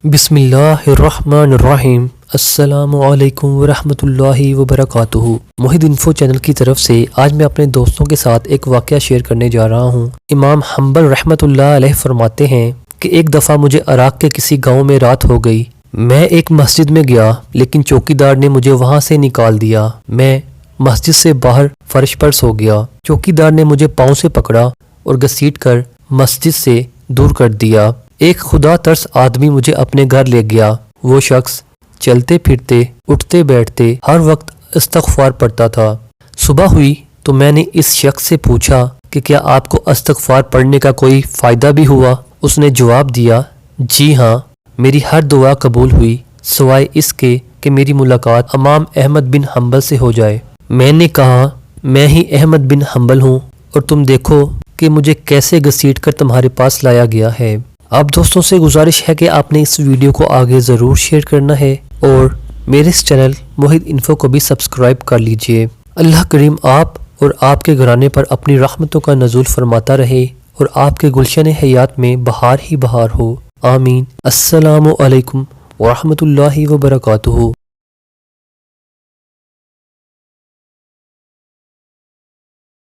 बिस्मिल्लाहिर्रहमानिर्रहीम। अस्सलामु अलैकुम वरहमतुल्लाहि वबरकातुहू। मोहिद इन्फो चैनल की तरफ से आज मैं अपने दोस्तों के साथ एक वाक़या शेयर करने जा रहा हूँ। इमाम हम्बल रहमतुल्लाह अलैह फरमाते हैं कि एक दफ़ा मुझे इराक़ के किसी गांव में रात हो गई। मैं एक मस्जिद में गया लेकिन चौकीदार ने मुझे वहाँ से निकाल दिया। मैं मस्जिद से बाहर फर्श पर सो गया। चौकीदार ने मुझे पाँव से पकड़ा और घसीट कर मस्जिद से दूर कर दिया। एक खुदा तर्स आदमी मुझे अपने घर ले गया। वो शख्स चलते फिरते उठते बैठते हर वक्त इस्तग़फ़ार पढ़ता था। सुबह हुई तो मैंने इस शख्स से पूछा कि क्या आपको इस्तग़फ़ार पढ़ने का कोई फ़ायदा भी हुआ? उसने जवाब दिया, जी हाँ, मेरी हर दुआ कबूल हुई सिवाय इसके कि मेरी मुलाकात इमाम अहमद बिन हम्बल से हो जाए। मैंने कहा, मैं ही अहमद बिन हम्बल हूँ और तुम देखो कि मुझे कैसे घसीट कर तुम्हारे पास लाया गया है। आप दोस्तों से गुजारिश है कि आपने इस वीडियो को आगे ज़रूर शेयर करना है और मेरे इस चैनल मोहिद इन्फो को भी सब्सक्राइब कर लीजिए। अल्लाह करीम आप और आपके घराने पर अपनी रहमतों का नज़ूल फरमाता रहे और आपके गुलशन हयात में बहार ही बहार हो। आमीन। अस्सलामु अलैकुम वरहमतुल्लाहि वबरकातुहू।